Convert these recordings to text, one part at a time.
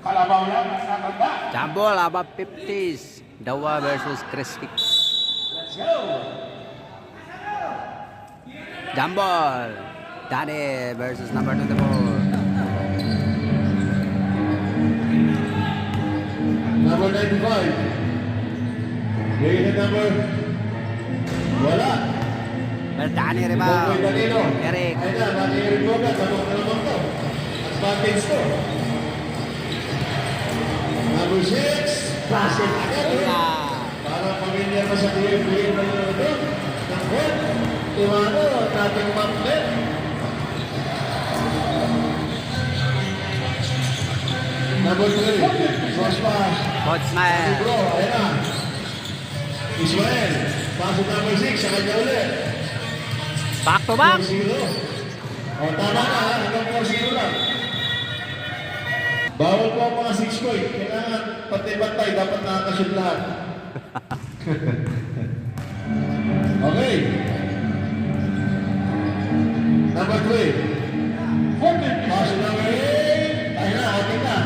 Kalabaw lang ang nakagda. Jambol above 50s. Dawa versus Crispy. Let's go. Jambol. Danny versus number 24. Number 95. Grade number. Wala. Well, Danny Ito rebound. kay Danilo. Eric. Ay na, Danny Eric Boga. Sabok na naman to. Advantage to. Number 6. Classic agad. Para pamilya pa sa clear na yun ito. Naku. Iwano at ating maplet. Number 3. Cross pass. Coach Smile. Bro, ayan na. Ismael. Pasok number 6. Sa kanya ulit. Back to back. 4-0. O, tama na ha. Hanggang 4-0 lang. Bawal po ang mga 6 point. Kailangan pantay-pantay. Dapat nakakashoot lahat. Okay. Number 3. Pasok number 8. Ayun na, ating na.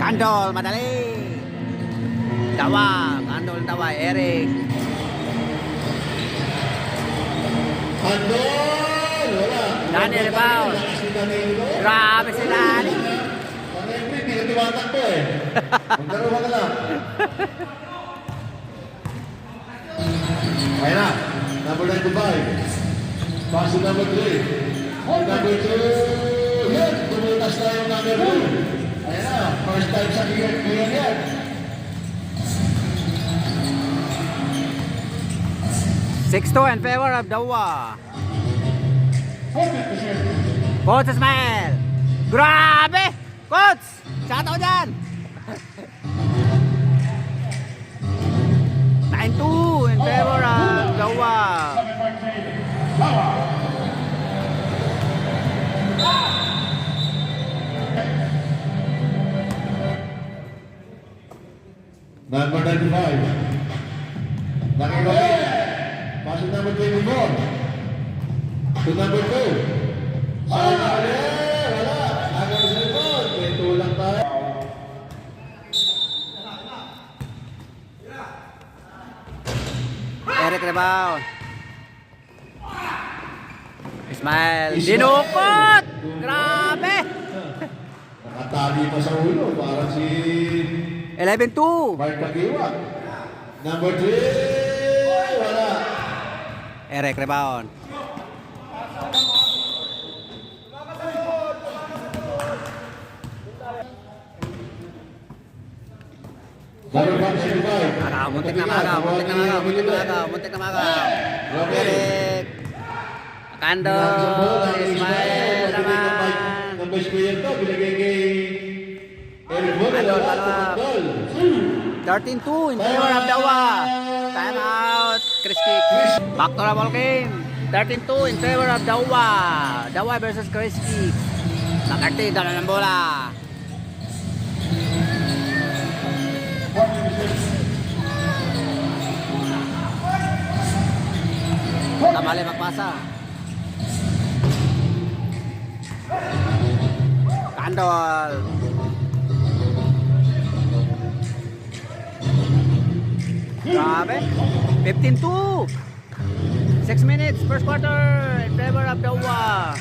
Kandol, madali. Dawa. Kandol, dawa. Eric. Andol! Wala. Danny rebound. Grabe si Danny. Pag-every, hindi ka tumatakbo eh. Magdaro ka na lang. Ayun na. Number 95. Pass to number 3. Number 2. Yan. Tumutas na yung number 2. Ayun na. First time sa clear yan. Six to in favor of Dawa. Coach Ismael. Grabe! Coach! Shout out dyan! 9-2 in favor of Dawa. Number 95. Nakikita. Pass to number 24. To number 2. Wala. Agad sa likod. May tulang tayo. Eric rebound. Ismael. Dinukot! Grabe! Nakatali pa sa ulo. Parang si 11-2. Mark Kagiwa. Number 3. Wala. Eric rebound. Number 175. Muntik na maga. Eric. Kandol. Ismael naman. Number square to. Binigay kay Eric Boga. Andol, palwak. 13-2 in favor of Dawa. Time out. Chris Kick. Back to the ball game. 13-2 in favor of Dawa. Dawa versus Chris Kick. Nakati, dala ng bola. Tamali magpasa. Kandol. Grabe. 15-2. 6 minutes, first quarter in favor of Dawa.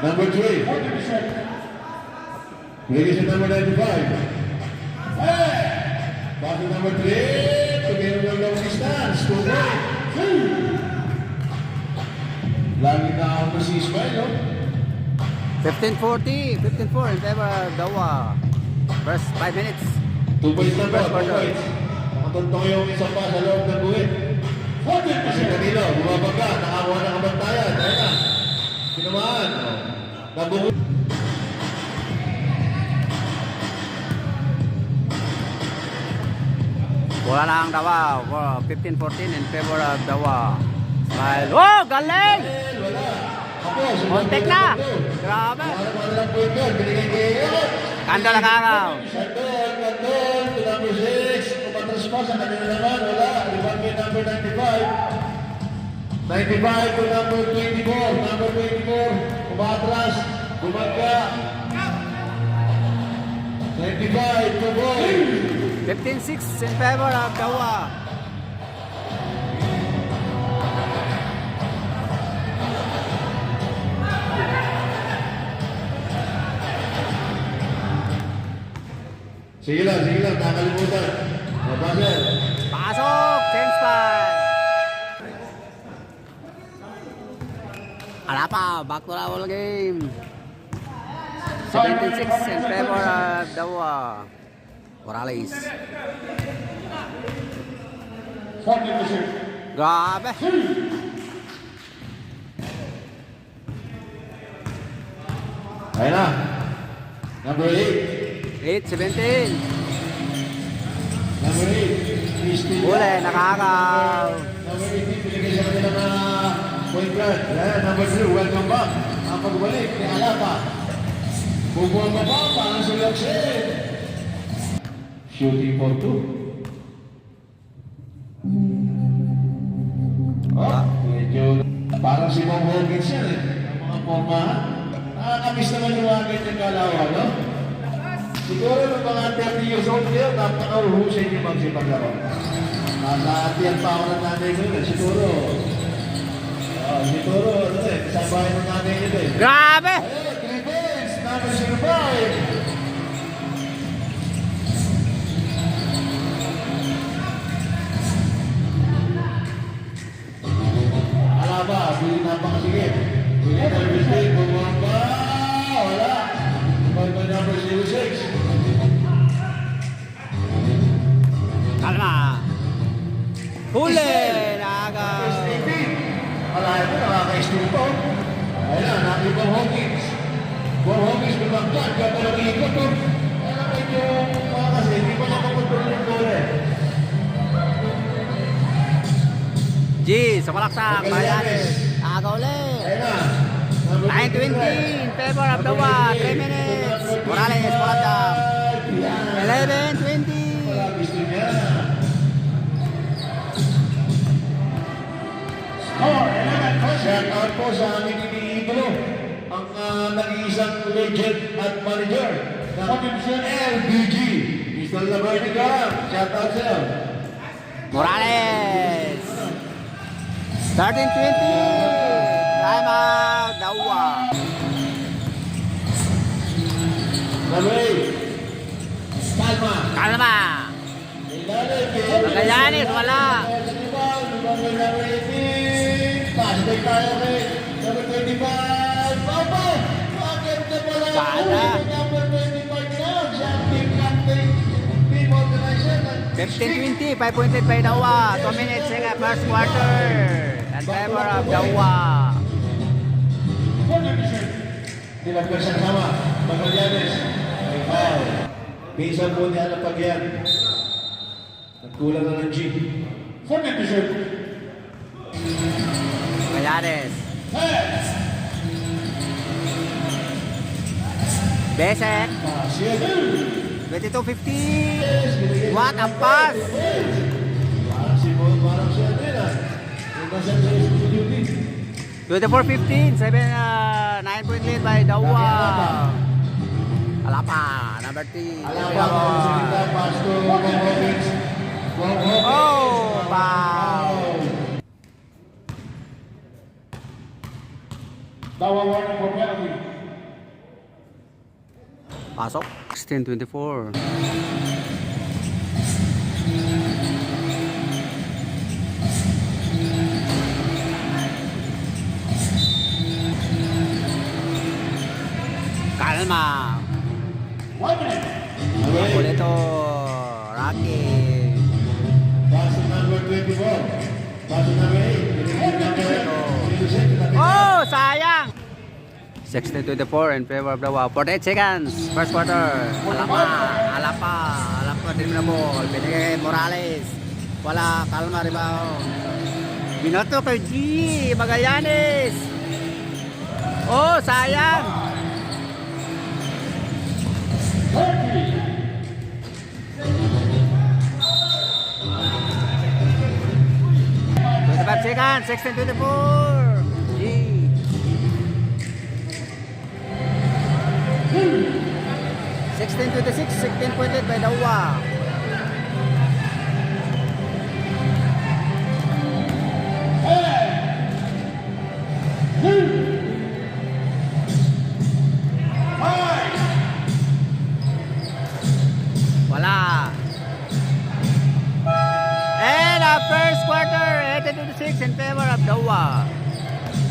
Number 3. Ladies and number 95. Back to number 3. Together with long distance. 2 point. Lagi na ako si Ismael, no? 15-40. 15-4 in favor of Dawa. First 5 minutes. 2 points na po. First 2 quarter. points. Nakatuntong yung isa pa sa loob ng buwit. Kasi kanino, bumabaga. Nakakuha ng kabantayan. Ayun na. Sinamaan. Nabungot. Bola na ang Dawa. 15-14 in favor of Dawa. Smile. Oh, galing! Wala. Ako, Kontek na! Grabe! Wala lang po ito. Binigay kayo. Kandol ang araw. Sandol, to number 6. Kumatras pa sa kanila naman. Wala. kay number 95. 95 to number 24. Number 24, umatras, bumagka. 25 to Boy. 15-6 in favor of Dawa. Sige lang, nakalimutan. Mabasel. Pasok! Change time! Wala pa, back to the ball game. 76 in favor of Dawa. Morales. 40%. Grabe! Ayun na. Number 8. 8-17. Number 8. Christine. Uli, nakakaw. Number 18, binigay sa kanila na point guard. Ayan, number 3, welcome back. Ang pagbalik ni Alapa. Bubuan pa ba? Parang si Laksin. Shooting for 2. Oh, medyo parang si Mom Hawkins yan eh. Ang mga formahan. Nakakamiss naman yung agad yung kalawa, no? Siguro ng mga 30 years old kayo, napaka-uhusay niyo magsipaglaro. Nasa-atiyan pa ako ng nanay ko yun. Siguro, ano eh, kasabayan ng nanay niyo din. Grabe! Ayun, Philippines, number 05. Alaba, bili napakasigit. Bili na mistake, bumaba. Wala. Number 06. Kalma! Huli! Nakakaw. Alayan mo, nakaka-steal po. Ayun na, nakita Hawkins. Paul Hawkins, bumagkat. Kaya talagang ikot to. Kaya medyo, kasi hindi pa nakakontrol yung goal eh. G, sumalaksak. Marianes. Nakakaw ulit. Ayun na. 9-20 in favor of Dawa. 3 minutes. Morales, pull up. 11-20. Gusto niya. Score 11%. Shout out po sa aming iniidolo. Ang nag-iisang legend at manager ng LBG. Mr. Labarnica. Shout out sa'yo. Morales. 13-20. Time out. Dawa. Number 8. Palma. Kalma. Magallanes, wala. Number 18. Pastek tayo kay number 25. Papa! Bakit na pala? Sana. Number 25 na. Siya ang team captain. Team organizer. 15-20. 5 point lead by Dawa. 2 minutes in the first quarter. In favor of Dawa. 40%. Dilagyan siya sama. Magallanes. Ay, foul. Pinsan po niya na pagyan. Nagkulang na ng G. 40%. Magallanes. Pass. Besek. Pasir. 22-15. What a pass. Parang si Paul, parang siya din ah. Yung nasa sa studio din. 24-15. 9 point lead by Dawa. Alapa. Number 3. Alapan sa kita, Pasto, Gomez. Oh, foul. Dawa warning for penalty. Pasok. 16-24. Kalma. 1 minute. Boleto. Rocky. Pasto number 24. Pasto number 8. Oh, sayang. 16-24 in favor of Dawa. 48 seconds. First quarter. Alapa din na ball. Binigay Morales. Wala. Kalma rebound. Binoto kay G. Magallanes. Oh, sayang. 30. 1 second, 16-24. G. 16-26, 16 pointed by Dawa. Wala. And the first quarter, 18-26 in favor of Dawa.